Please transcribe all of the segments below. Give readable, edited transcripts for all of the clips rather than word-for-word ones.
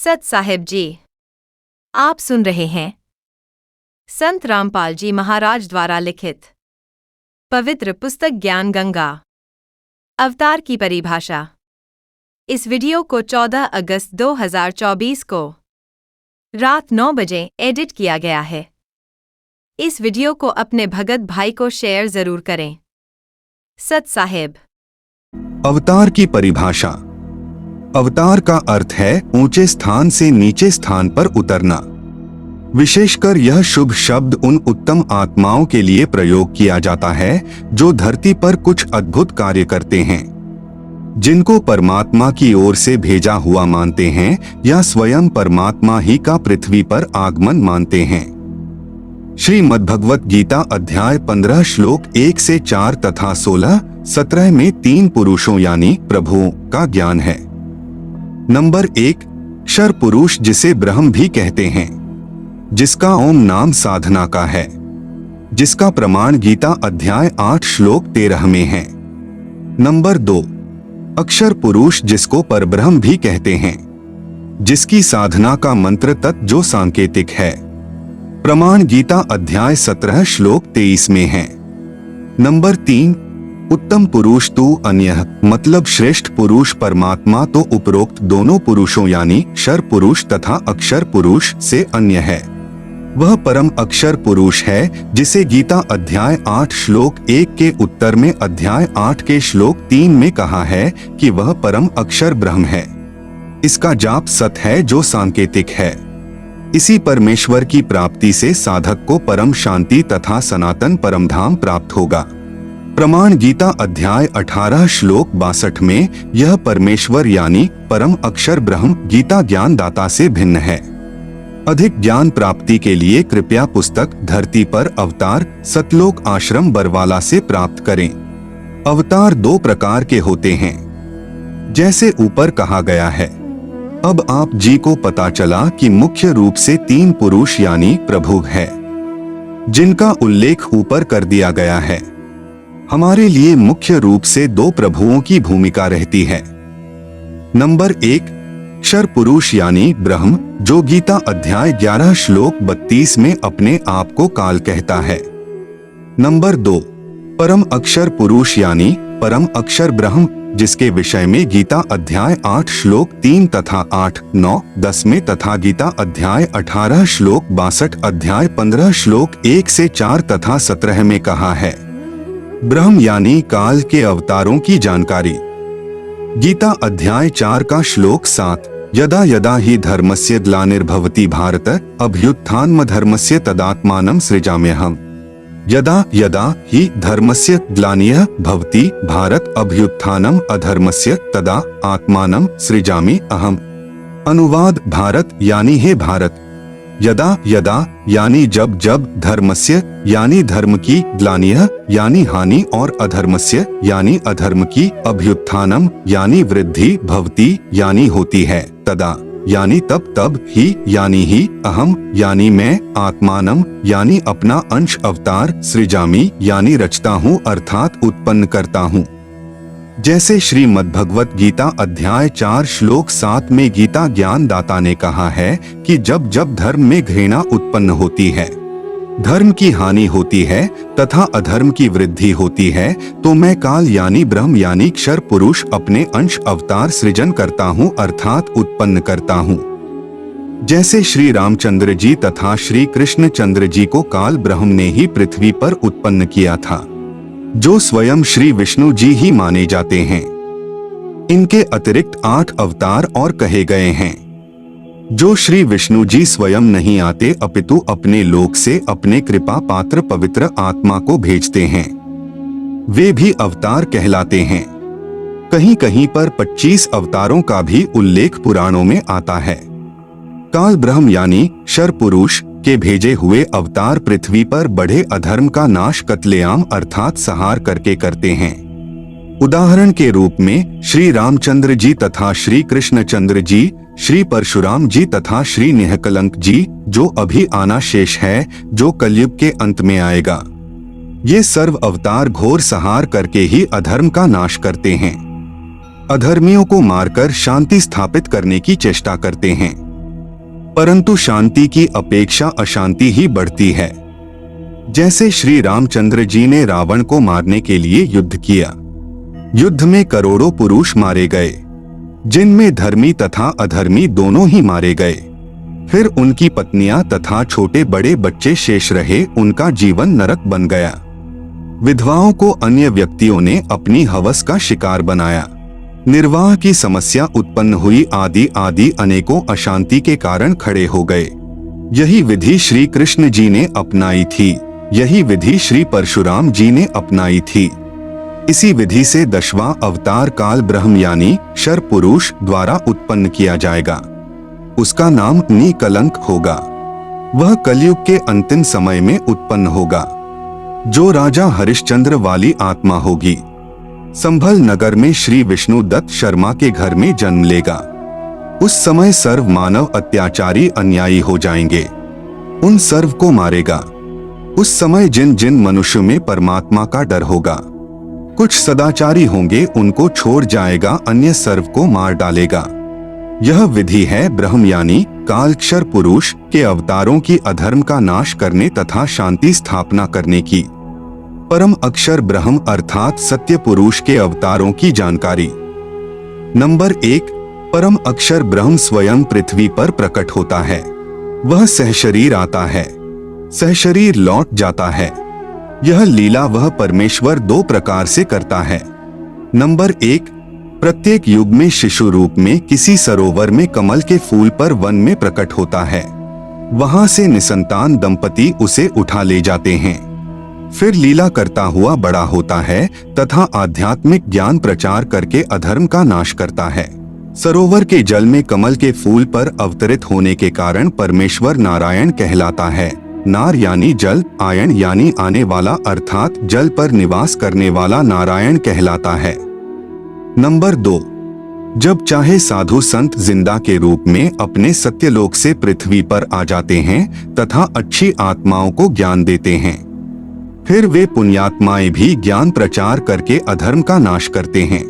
सत साहिब जी, आप सुन रहे हैं संत रामपाल जी महाराज द्वारा लिखित पवित्र पुस्तक ज्ञान गंगा अवतार की परिभाषा। इस वीडियो को 14 अगस्त 2024 को रात 9 बजे एडिट किया गया है। इस वीडियो को अपने भगत भाई को शेयर जरूर करें। सत साहिब। अवतार की परिभाषा। अवतार का अर्थ है ऊंचे स्थान से नीचे स्थान पर उतरना। विशेषकर यह शुभ शब्द उन उत्तम आत्माओं के लिए प्रयोग किया जाता है जो धरती पर कुछ अद्भुत कार्य करते हैं, जिनको परमात्मा की ओर से भेजा हुआ मानते हैं या स्वयं परमात्मा ही का पृथ्वी पर आगमन मानते हैं। श्रीमद्भगवत गीता अध्याय 15 श्लोक 1 से 4 तथा 16-17 में 3 पुरुषों यानी प्रभुओं का ज्ञान है। नंबर 1, क्षर पुरुष जिसे ब्रह्म भी कहते हैं, जिसका ओम नाम साधना का है, जिसका प्रमाण गीता अध्याय 8 श्लोक 13 में है। नंबर 2, अक्षर पुरुष जिसको परब्रह्म भी कहते हैं, जिसकी साधना का मंत्र तत्व जो सांकेतिक है, प्रमाण गीता अध्याय 17 श्लोक 23 में है। नंबर 3, उत्तम पुरुष तू अन्य मतलब श्रेष्ठ पुरुष परमात्मा तो उपरोक्त दोनों पुरुषों यानी क्षर पुरुष तथा अक्षर पुरुष से अन्य है। वह परम अक्षर पुरुष है जिसे गीता अध्याय 8 श्लोक 1 के उत्तर में अध्याय 8 के श्लोक 3 में कहा है कि वह परम अक्षर ब्रह्म है। इसका जाप सत है जो सांकेतिक है। इसी परमेश्वर की प्राप्ति से साधक को परम शांति तथा सनातन परमधाम प्राप्त होगा। प्रमाण गीता अध्याय 18 श्लोक 62 में यह परमेश्वर यानी परम अक्षर ब्रह्म गीता ज्ञान दाता से भिन्न है। अधिक ज्ञान प्राप्ति के लिए कृपया पुस्तक धरती पर अवतार सतलोक आश्रम बरवाला से प्राप्त करें। अवतार 2 प्रकार के होते हैं, जैसे ऊपर कहा गया है। अब आप जी को पता चला कि मुख्य रूप से 3 पुरुष यानी प्रभु है, जिनका उल्लेख ऊपर कर दिया गया है। हमारे लिए मुख्य रूप से 2 प्रभुओं की भूमिका रहती है। नंबर 1, क्षर पुरुष यानी ब्रह्म जो गीता अध्याय 11 श्लोक 32 में अपने आप को काल कहता है। नंबर 2, परम अक्षर पुरुष यानी परम अक्षर ब्रह्म जिसके विषय में गीता अध्याय 8 श्लोक 3 तथा 8, 9, 10 में तथा गीता अध्याय 18 श्लोक 62 अध्याय 15 श्लोक 1 से 4 तथा 17 में कहा है। ब्रह्म यानी काल के अवतारों की जानकारी। गीता अध्याय 4 का श्लोक 7, यदा यदा हि धर्मस्य ग्लानिर्भवति भारत अभ्युत्थानमधर्मस्य तदात्मानं सृजाम्यहम्। यदा यदा हि धर्मस्य ग्लानिः भवति भारत अभ्युत्थानम् अधर्मस्य तदा आत्मानं सृजामि अहम्। अनुवाद भारत यानी हे भारत, यदा यदा यानी जब जब, धर्मस्य यानी धर्म की, ग्लानियः यानी हानि और अधर्मस्य यानी अधर्म की, अभ्युत्थानम यानी वृद्धि, भवति यानी होती है, तदा यानी तब, तब ही यानी ही, अहम यानी मैं, आत्मानम यानी अपना अंश, अवतार, सृजामि यानी रचता हूँ अर्थात उत्पन्न करता हूँ। जैसे श्रीमद्भगवत गीता अध्याय 4 श्लोक 7 में गीता ज्ञान दाता ने कहा है कि जब जब धर्म में घृणा उत्पन्न होती है, धर्म की हानि होती है तथा अधर्म की वृद्धि होती है, तो मैं काल यानी ब्रह्म यानी क्षर पुरुष अपने अंश अवतार सृजन करता हूँ अर्थात उत्पन्न करता हूँ। जैसे श्री रामचंद्र जी तथा श्री कृष्ण चंद्र जी को काल ब्रह्म ने ही पृथ्वी पर उत्पन्न किया था, जो स्वयं श्री विष्णु जी ही माने जाते हैं। इनके अतिरिक्त 8 अवतार और कहे गए हैं, जो श्री विष्णु जी स्वयं नहीं आते अपितु अपने लोक से अपने कृपा पात्र पवित्र आत्मा को भेजते हैं। वे भी अवतार कहलाते हैं। कहीं कहीं पर 25 अवतारों का भी उल्लेख पुराणों में आता है। काल ब्रह्म यानी क्षर पुरुष के भेजे हुए अवतार पृथ्वी पर बढ़े अधर्म का नाश कत्लेआम अर्थात संहार करके करते हैं। उदाहरण के रूप में श्री रामचंद्र जी तथा श्री कृष्ण चंद्र जी, श्री परशुराम जी तथा श्री निहकलंक जी जो अभी आना शेष है, जो कलयुग के अंत में आएगा। ये सर्व अवतार घोर संहार करके ही अधर्म का नाश करते हैं, अधर्मियों को मारकर शांति स्थापित करने की चेष्टा करते हैं। परंतु शांति की अपेक्षा अशांति ही बढ़ती है। जैसे श्री रामचंद्र जी ने रावण को मारने के लिए युद्ध किया। युद्ध में करोड़ों पुरुष मारे गए, जिनमें धर्मी तथा अधर्मी दोनों ही मारे गए। फिर उनकी पत्नियां तथा छोटे बड़े बच्चे शेष रहे, उनका जीवन नरक बन गया। विधवाओं को अन्य व्यक्तियों ने अपनी हवस का शिकार बनाया। निर्वाह की समस्या उत्पन्न हुई, आदि आदि अनेकों अशांति के कारण खड़े हो गए। यही विधि श्री कृष्ण जी ने अपनाई थी, यही विधि श्री परशुराम जी ने अपनाई थी। इसी विधि से 10वां अवतार काल ब्रह्म यानी शर पुरुष द्वारा उत्पन्न किया जाएगा। उसका नाम निकलंक होगा। वह कलयुग के अंतिम समय में उत्पन्न होगा, जो राजा हरिश्चंद्र वाली आत्मा होगी। संभल नगर में श्री विष्णु दत्त शर्मा के घर में जन्म लेगा। उस समय सर्व मानव अत्याचारी अन्यायी हो जाएंगे, उन सर्व को मारेगा। उस समय जिन जिन मनुष्य में परमात्मा का डर होगा, कुछ सदाचारी होंगे, उनको छोड़ जाएगा, अन्य सर्व को मार डालेगा। यह विधि है ब्रह्म यानी कालक्षर पुरुष के अवतारों की अधर्म का नाश करने तथा शांति स्थापना करने की। परम अक्षर ब्रह्म अर्थात सत्य पुरुष के अवतारों की जानकारी। नंबर 1, परम अक्षर ब्रह्म स्वयं पृथ्वी पर प्रकट होता है। वह सहशरीर आता है, सहशरीर लौट जाता है। यह लीला वह परमेश्वर 2 प्रकार से करता है। नंबर 1, प्रत्येक युग में शिशु रूप में किसी सरोवर में कमल के फूल पर वन में प्रकट होता है। वहां से निसंतान दंपति उसे उठा ले जाते हैं। फिर लीला करता हुआ बड़ा होता है तथा आध्यात्मिक ज्ञान प्रचार करके अधर्म का नाश करता है। सरोवर के जल में कमल के फूल पर अवतरित होने के कारण परमेश्वर नारायण कहलाता है। नार यानी जल, आयन यानी आने वाला, अर्थात जल पर निवास करने वाला नारायण कहलाता है। नंबर 2, जब चाहे साधु संत जिंदा के रूप में अपने सत्यलोक से पृथ्वी पर आ जाते हैं तथा अच्छी आत्माओं को ज्ञान देते हैं। फिर वे पुण्यात्माएं भी ज्ञान प्रचार करके अधर्म का नाश करते हैं।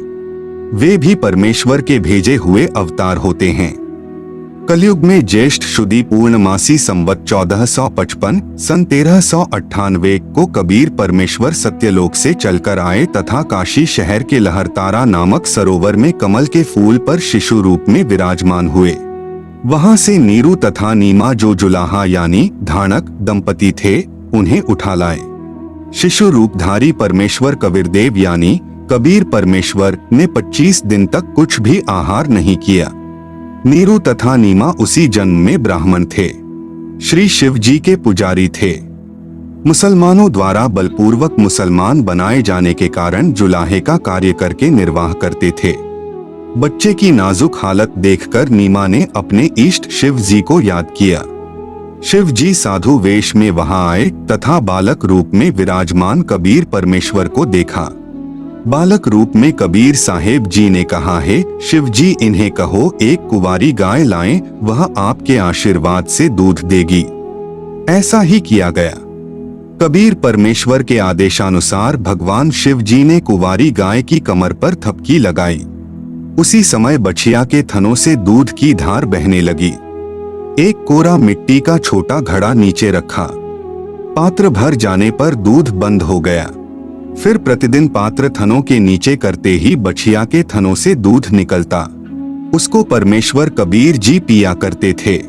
वे भी परमेश्वर के भेजे हुए अवतार होते हैं। कलयुग में ज्येष्ठ शुदी पूर्णमासी संवत 1455 सन 1398 को कबीर परमेश्वर सत्यलोक से चलकर आए तथा काशी शहर के लहरतारा नामक सरोवर में कमल के फूल पर शिशु रूप में विराजमान हुए। वहां से नीरू तथा नीमा जो जुलाहा यानी धानक दंपति थे, उन्हें उठा लाए। शिशु रूपधारी परमेश्वर कबीरदेव यानी कबीर परमेश्वर ने 25 दिन तक कुछ भी आहार नहीं किया। नीरू तथा नीमा उसी जन्म में ब्राह्मण थे, श्री शिव जी के पुजारी थे। मुसलमानों द्वारा बलपूर्वक मुसलमान बनाए जाने के कारण जुलाहे का कार्य करके निर्वाह करते थे। बच्चे की नाजुक हालत देखकर नीमा ने अपने इष्ट शिव जी को याद किया। शिव जी साधु वेश में वहां आए तथा बालक रूप में विराजमान कबीर परमेश्वर को देखा। बालक रूप में कबीर साहेब जी ने कहा, है शिव जी इन्हें कहो एक कुंवारी गाय लाएं, वह आपके आशीर्वाद से दूध देगी। ऐसा ही किया गया। कबीर परमेश्वर के आदेशानुसार भगवान शिव जी ने कुंवारी गाय की कमर पर थपकी लगाई। उसी समय बछिया के थनों से दूध की धार बहने लगी। एक कोरा मिट्टी का छोटा घड़ा नीचे रखा। पात्र भर जाने पर दूध बंद हो गया। फिर प्रतिदिन पात्र थनों के नीचे करते ही बछिया के थनों से दूध निकलता। उसको परमेश्वर कबीर जी पिया करते थे।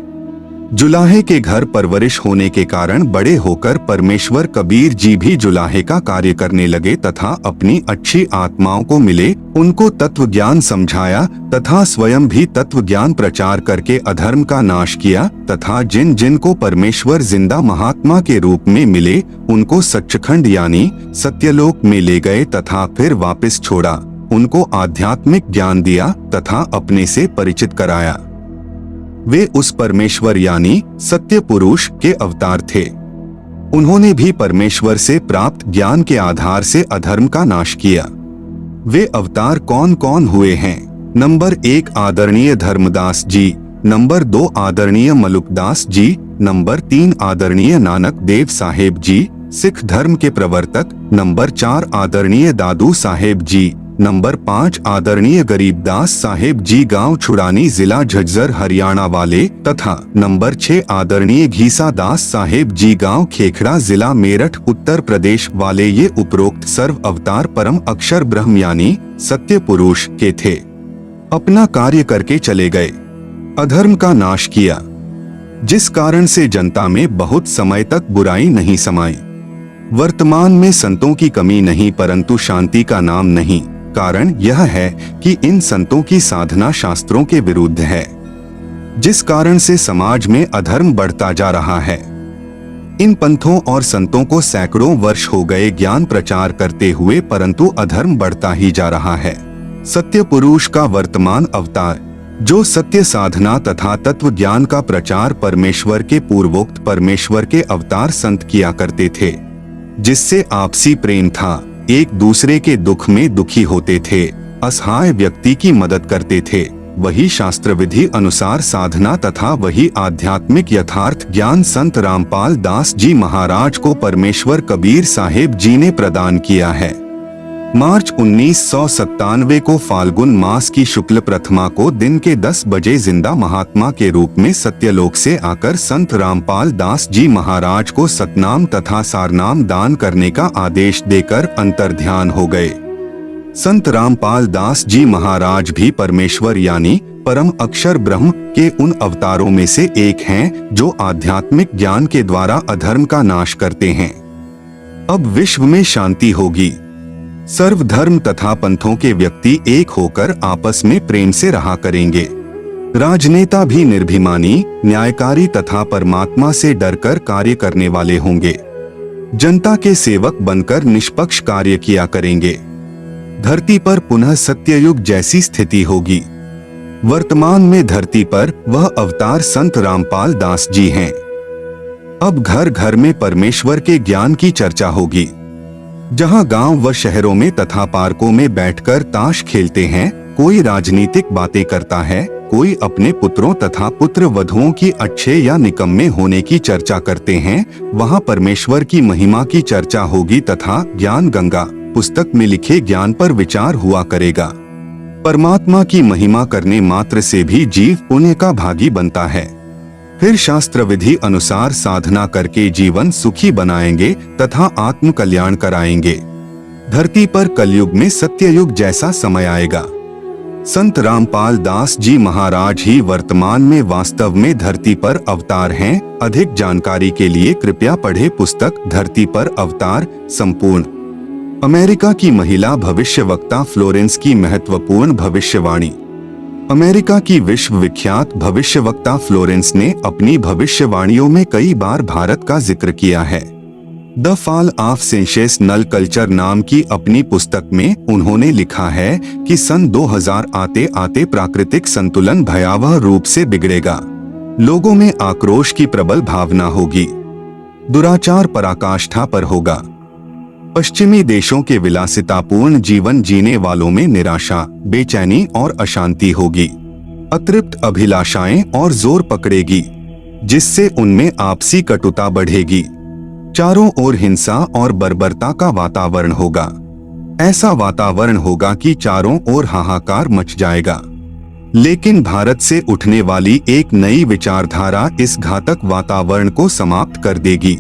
जुलाहे के घर परवरिश होने के कारण बड़े होकर परमेश्वर कबीर जी भी जुलाहे का कार्य करने लगे तथा अपनी अच्छी आत्माओं को मिले, उनको तत्व ज्ञान समझाया तथा स्वयं भी तत्व ज्ञान प्रचार करके अधर्म का नाश किया तथा जिन जिन को परमेश्वर जिंदा महात्मा के रूप में मिले उनको सच्चखंड यानी सत्यलोक में ले गए तथा फिर वापस छोड़ा। उनको आध्यात्मिक ज्ञान दिया तथा अपने से परिचित कराया। वे उस परमेश्वर यानी सत्य पुरुष के अवतार थे। उन्होंने भी परमेश्वर से प्राप्त ज्ञान के आधार से अधर्म का नाश किया। वे अवतार कौन कौन हुए हैं? नंबर 1 आदरणीय धर्मदास जी, नंबर 2 आदरणीय मलुकदास जी, नंबर 3 आदरणीय नानक देव साहेब जी, सिख धर्म के प्रवर्तक, नंबर 4 आदरणीय दादू साहेब जी, नंबर 5 आदरणीय गरीबदास साहेब जी गांव छुड़ानी जिला झज्जर हरियाणा वाले तथा नंबर 6 आदरणीय घीसा दास साहेब जी गांव खेखड़ा जिला मेरठ उत्तर प्रदेश वाले ये उपरोक्त सर्व अवतार परम अक्षर ब्रह्म यानी सत्य पुरुष के थे। अपना कार्य करके चले गए, अधर्म का नाश किया, जिस कारण से जनता में बहुत समय तक बुराई नहीं समाई। वर्तमान में संतों की कमी नहीं परंतु शांति का नाम नहीं। कारण यह है कि इन संतों की साधना शास्त्रों के विरुद्ध है, जिस कारण से समाज में अधर्म बढ़ता जा रहा है। इन पंथों और संतों को सैकड़ों वर्ष हो गए ज्ञान प्रचार करते हुए परंतु अधर्म बढ़ता ही जा रहा है। सत्य पुरुष का वर्तमान अवतार जो सत्य साधना तथा तत्व ज्ञान का प्रचार परमेश्वर के पूर्वोक्त परमेश्वर के अवतार संत किया करते थे, जिससे आपसी प्रेम था, एक दूसरे के दुख में दुखी होते थे, असहाय व्यक्ति की मदद करते थे, वही शास्त्र विधि अनुसार साधना तथा वही आध्यात्मिक यथार्थ ज्ञान संत रामपाल दास जी महाराज को परमेश्वर कबीर साहेब जी ने प्रदान किया है। मार्च 1997 को फाल्गुन मास की शुक्ल प्रथमा को दिन के 10 बजे जिंदा महात्मा के रूप में सत्यलोक से आकर संत रामपाल दास जी महाराज को सतनाम तथा सारनाम दान करने का आदेश देकर अंतर्ध्यान हो गए। संत रामपाल दास जी महाराज भी परमेश्वर यानी परम अक्षर ब्रह्म के उन अवतारों में से एक हैं जो आध्यात्मिक ज्ञान के द्वारा अधर्म का नाश करते हैं। अब विश्व में शांति होगी। सर्व धर्म तथा पंथों के व्यक्ति एक होकर आपस में प्रेम से रहा करेंगे। राजनेता भी निर्भिमानी, न्यायकारी तथा परमात्मा से डरकर कार्य करने वाले होंगे। जनता के सेवक बनकर निष्पक्ष कार्य किया करेंगे। धरती पर पुनः सत्ययुग जैसी स्थिति होगी। वर्तमान में धरती पर वह अवतार संत रामपाल दास जी हैं। अब घर घर में परमेश्वर के ज्ञान की चर्चा होगी। जहां गांव व शहरों में तथा पार्कों में बैठकर ताश खेलते हैं, कोई राजनीतिक बातें करता है, कोई अपने पुत्रों तथा पुत्र वधुओं की अच्छे या निकम्मे होने की चर्चा करते हैं, वहां परमेश्वर की महिमा की चर्चा होगी तथा ज्ञान गंगा पुस्तक में लिखे ज्ञान पर विचार हुआ करेगा। परमात्मा की महिमा करने मात्र से भी जीव पुण्य का भागी बनता है। फिर शास्त्र विधि अनुसार साधना करके जीवन सुखी बनाएंगे तथा आत्म कल्याण कराएंगे। धरती पर कलयुग में सत्ययुग जैसा समय आएगा। संत रामपाल दास जी महाराज ही वर्तमान में वास्तव में धरती पर अवतार हैं। अधिक जानकारी के लिए कृपया पढ़े पुस्तक धरती पर अवतार संपूर्ण। अमेरिका की महिला भविष्यवक्ता फ्लोरेंस की महत्वपूर्ण भविष्यवाणी। अमेरिका की विश्व विख्यात भविष्यवक्ता फ्लोरेंस ने अपनी भविष्यवाणियों में कई बार भारत का जिक्र किया है। The fall of sensational culture नाम की अपनी पुस्तक में उन्होंने लिखा है कि सन 2000 आते आते प्राकृतिक संतुलन भयावह रूप से बिगड़ेगा। लोगों में आक्रोश की प्रबल भावना होगी। दुराचार पराकाष्ठा पर होगा। पश्चिमी देशों के विलासितापूर्ण जीवन जीने वालों में निराशा, बेचैनी और अशांति होगी। अतृप्त अभिलाषाएं और जोर पकड़ेगी, जिससे उनमें आपसी कटुता बढ़ेगी। चारों ओर हिंसा और बर्बरता का वातावरण होगा। ऐसा वातावरण होगा कि चारों ओर हाहाकार मच जाएगा। लेकिन भारत से उठने वाली एक नई विचारधारा इस घातक वातावरण को समाप्त कर देगी।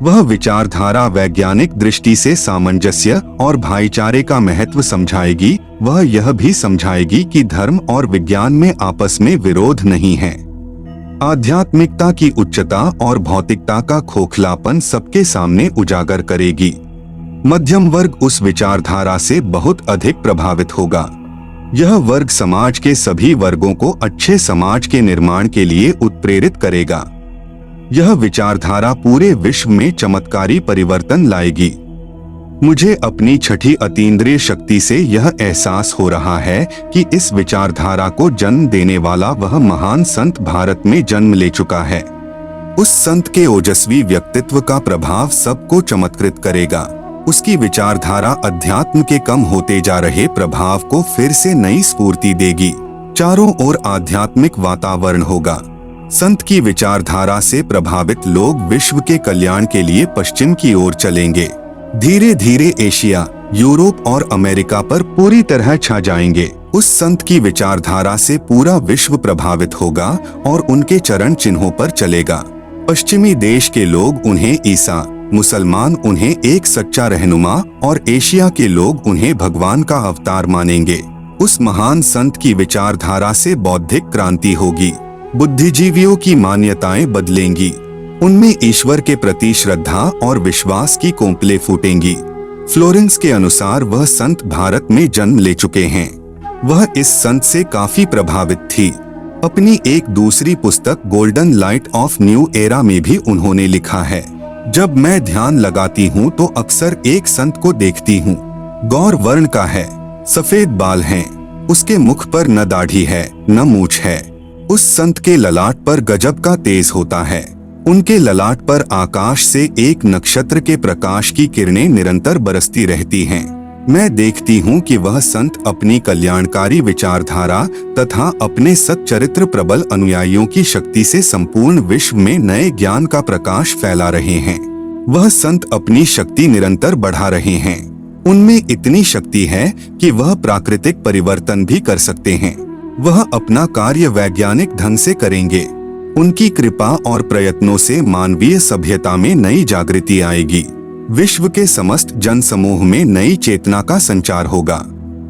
वह विचारधारा वैज्ञानिक दृष्टि से सामंजस्य और भाईचारे का महत्व समझाएगी। वह यह भी समझाएगी कि धर्म और विज्ञान में आपस में विरोध नहीं है। आध्यात्मिकता की उच्चता और भौतिकता का खोखलापन सबके सामने उजागर करेगी। मध्यम वर्ग उस विचारधारा से बहुत अधिक प्रभावित होगा। यह वर्ग समाज के सभी वर्गों को अच्छे समाज के निर्माण के लिए उत्प्रेरित करेगा। यह विचारधारा पूरे विश्व में चमत्कारी परिवर्तन लाएगी। मुझे अपनी छठी अतीन्द्रिय शक्ति से यह एहसास हो रहा है कि इस विचारधारा को जन्म देने वाला वह महान संत भारत में जन्म ले चुका है। उस संत के ओजस्वी व्यक्तित्व का प्रभाव सबको चमत्कृत करेगा। उसकी विचारधारा अध्यात्म के कम होते जा रहे प्रभाव को फिर से नई स्फूर्ति देगी। चारों ओर आध्यात्मिक वातावरण होगा। संत की विचारधारा से प्रभावित लोग विश्व के कल्याण के लिए पश्चिम की ओर चलेंगे। धीरे धीरे एशिया, यूरोप और अमेरिका पर पूरी तरह छा जाएंगे। उस संत की विचारधारा से पूरा विश्व प्रभावित होगा और उनके चरण चिन्हों पर चलेगा। पश्चिमी देश के लोग उन्हें ईसा, मुसलमान उन्हें एक सच्चा रहनुमा और एशिया के लोग उन्हें भगवान का अवतार मानेंगे। उस महान संत की विचारधारा से बौद्धिक क्रांति होगी। बुद्धिजीवियों की मान्यताएं बदलेंगी। उनमें ईश्वर के प्रति श्रद्धा और विश्वास की कोंपलें फूटेंगी। फ्लोरेंस के अनुसार वह संत भारत में जन्म ले चुके हैं। वह इस संत से काफी प्रभावित थी। अपनी एक दूसरी पुस्तक golden light of new era में भी उन्होंने लिखा है, जब मैं ध्यान लगाती हूँ तो अक्सर एक संत को देखती हूँ। गौर वर्ण का है, सफेद बाल हैं, उसके मुख पर न दाढ़ी है न मूछ है। उस संत के ललाट पर गजब का तेज होता है। उनके ललाट पर आकाश से एक नक्षत्र के प्रकाश की किरणें निरंतर बरसती रहती हैं। मैं देखती हूँ कि वह संत अपनी कल्याणकारी विचारधारा तथा अपने सच्चरित्र प्रबल अनुयायियों की शक्ति से संपूर्ण विश्व में नए ज्ञान का प्रकाश फैला रहे हैं। वह संत अपनी शक्ति निरंतर बढ़ा रहे हैं। उनमें इतनी शक्ति है कि वह प्राकृतिक परिवर्तन भी कर सकते हैं। वह अपना कार्य वैज्ञानिक ढंग से करेंगे। उनकी कृपा और प्रयत्नों से मानवीय सभ्यता में नई जागृति आएगी। विश्व के समस्त जन समूह में नई चेतना का संचार होगा।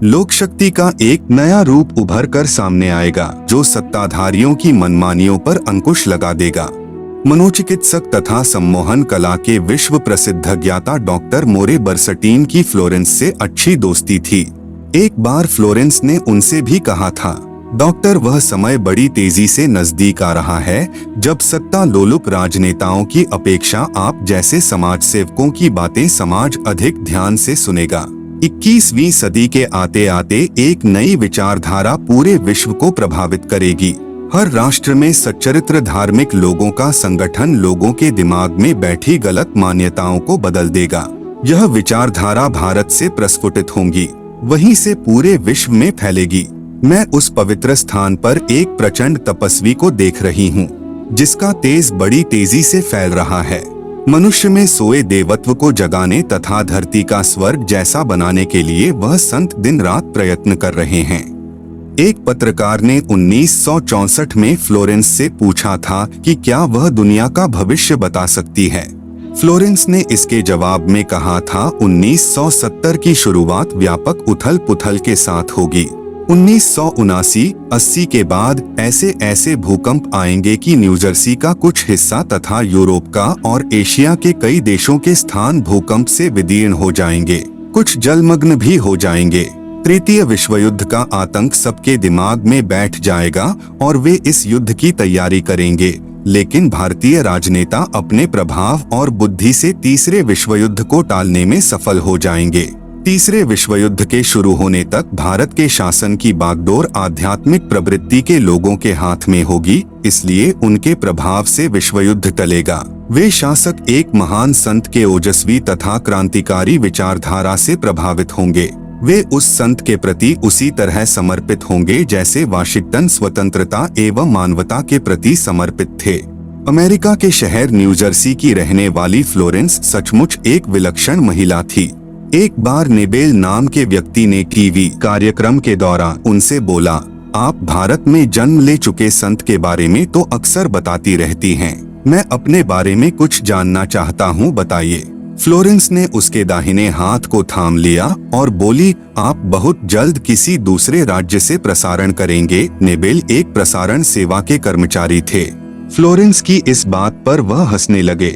लोक शक्ति का एक नया रूप उभर कर सामने आएगा, जो सत्ताधारियों की मनमानियों पर अंकुश लगा देगा। मनोचिकित्सक तथा सम्मोहन कला के विश्व प्रसिद्ध ज्ञाता डॉक्टर मोरे बर्सटीन की फ्लोरेंस से अच्छी दोस्ती थी। एक बार फ्लोरेंस ने उनसे भी कहा था, डॉक्टर, वह समय बड़ी तेजी से नजदीक आ रहा है जब सत्ता लोलुप राजनेताओं की अपेक्षा आप जैसे समाज सेवकों की बातें समाज अधिक ध्यान से सुनेगा। 21वीं सदी के आते आते एक नई विचारधारा पूरे विश्व को प्रभावित करेगी। हर राष्ट्र में सच्चरित्र धार्मिक लोगों का संगठन लोगों के दिमाग में बैठी गलत मान्यताओं को बदल देगा। यह विचारधारा भारत से प्रस्फुटित होंगी, वहीं से पूरे विश्व में फैलेगी। मैं उस पवित्र स्थान पर एक प्रचंड तपस्वी को देख रही हूँ, जिसका तेज बड़ी तेजी से फैल रहा है। मनुष्य में सोए देवत्व को जगाने तथा धरती का स्वर्ग जैसा बनाने के लिए वह संत दिन रात प्रयत्न कर रहे हैं। एक पत्रकार ने 1964 में फ्लोरेंस से पूछा था कि क्या वह दुनिया का भविष्य बता सकती है। फ्लोरेंस ने इसके जवाब में कहा था, 1970 की शुरुआत व्यापक उथल पुथल के साथ होगी। 1979-80 के बाद ऐसे ऐसे भूकंप आएंगे कि न्यूजर्सी का कुछ हिस्सा तथा यूरोप का और एशिया के कई देशों के स्थान भूकंप से विदीर्ण हो जाएंगे। कुछ जलमग्न भी हो जाएंगे। तृतीय विश्व युद्ध का आतंक सबके दिमाग में बैठ जाएगा और वे इस युद्ध की तैयारी करेंगे, लेकिन भारतीय राजनेता अपने प्रभाव और बुद्धि से तीसरे विश्व युद्ध को टालने में सफल हो जाएंगे। तीसरे विश्व युद्ध के शुरू होने तक भारत के शासन की बागडोर आध्यात्मिक प्रवृत्ति के लोगों के हाथ में होगी, इसलिए उनके प्रभाव से विश्व युद्ध टलेगा। वे शासक एक महान संत के ओजस्वी तथा क्रांतिकारी विचारधारा से प्रभावित होंगे। वे उस संत के प्रति उसी तरह समर्पित होंगे जैसे वाशिंगटन स्वतंत्रता एवं मानवता के प्रति समर्पित थे। अमेरिका के शहर न्यूजर्सी की रहने वाली फ्लोरेंस सचमुच एक विलक्षण महिला थी। एक बार नेबेल नाम के व्यक्ति ने टीवी कार्यक्रम के दौरान उनसे बोला, आप भारत में जन्म ले चुके संत के बारे में तो अक्सर बताती रहती हैं, मैं अपने बारे में कुछ जानना चाहता हूँ, बताइए। फ्लोरेंस ने उसके दाहिने हाथ को थाम लिया और बोली, आप बहुत जल्द किसी दूसरे राज्य से प्रसारण करेंगे। नेबेल एक प्रसारण सेवा के कर्मचारी थे। फ्लोरेंस की इस बात पर वह हंसने लगे।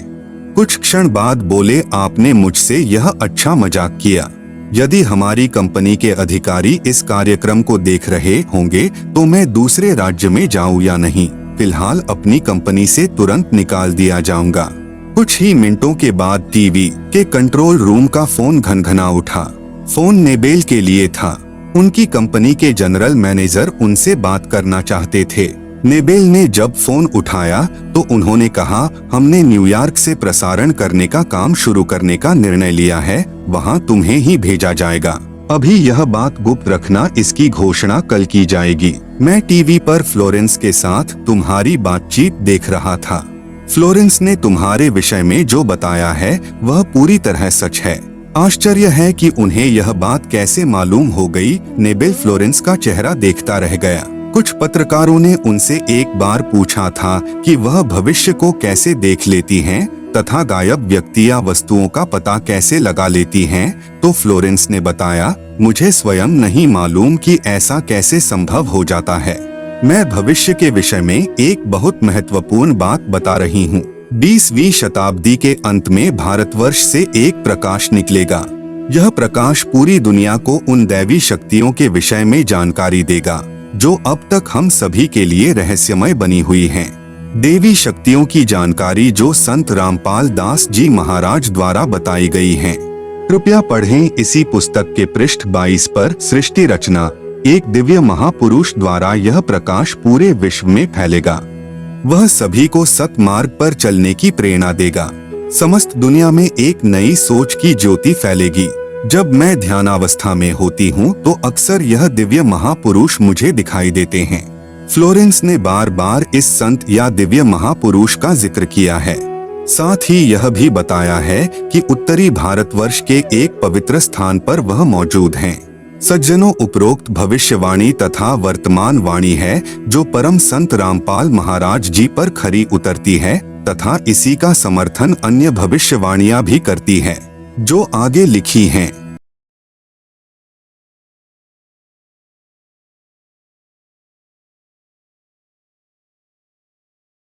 कुछ क्षण बाद बोले, आपने मुझसे यह अच्छा मजाक किया। यदि हमारी कंपनी के अधिकारी इस कार्यक्रम को देख रहे होंगे तो मैं दूसरे राज्य में जाऊं या नहीं, फिलहाल अपनी कंपनी से तुरंत निकाल दिया जाऊंगा। कुछ ही मिनटों के बाद टीवी के कंट्रोल रूम का फोन घनघना उठा। फोन नेबेल के लिए था। उनकी कंपनी के जनरल मैनेजर उनसे बात करना चाहते थे। नेबेल ने जब फोन उठाया तो उन्होंने कहा, हमने न्यूयॉर्क से प्रसारण करने का काम शुरू करने का निर्णय लिया है, वहां तुम्हें ही भेजा जाएगा। अभी यह बात गुप्त रखना, इसकी घोषणा कल की जाएगी। मैं टीवी पर फ्लोरेंस के साथ तुम्हारी बातचीत देख रहा था। फ्लोरेंस ने तुम्हारे विषय में जो बताया है वह पूरी तरह सच है। आश्चर्य है कि उन्हें यह बात कैसे मालूम हो गई। नेबेल फ्लोरेंस का चेहरा देखता रह गया। कुछ पत्रकारों ने उनसे एक बार पूछा था कि वह भविष्य को कैसे देख लेती हैं तथा गायब व्यक्ति या वस्तुओं का पता कैसे लगा लेती हैं, तो फ्लोरेंस ने बताया, मुझे स्वयं नहीं मालूम कि ऐसा कैसे संभव हो जाता है। मैं भविष्य के विषय में एक बहुत महत्वपूर्ण बात बता रही हूँ। 20वीं शताब्दी के अंत में भारतवर्ष से एक प्रकाश निकलेगा। यह प्रकाश पूरी दुनिया को उन दैवी शक्तियों के विषय में जानकारी देगा जो अब तक हम सभी के लिए रहस्यमय बनी हुई हैं। देवी शक्तियों की जानकारी जो संत रामपाल दास जी महाराज द्वारा बताई गई हैं। कृपया पढ़ें इसी पुस्तक के पृष्ठ 22 पर। सृष्टि रचना, एक दिव्य महापुरुष द्वारा यह प्रकाश पूरे विश्व में फैलेगा। वह सभी को सतमार्ग पर चलने की प्रेरणा देगा। समस्त दुनिया में एक नई सोच की ज्योति फैलेगी। जब मैं ध्यानावस्था में होती हूँ तो अक्सर यह दिव्य महापुरुष मुझे दिखाई देते हैं। फ्लोरेंस ने बार बार इस संत या दिव्य महापुरुष का जिक्र किया है। साथ ही यह भी बताया है कि उत्तरी भारतवर्ष के एक पवित्र स्थान पर वह मौजूद हैं। सज्जनों, उपरोक्त भविष्यवाणी तथा वर्तमान वाणी है जो परम संत रामपाल महाराज जी पर खरी उतरती है तथा इसी का समर्थन अन्य भविष्यवाणियां भी करती है जो आगे लिखी हैं।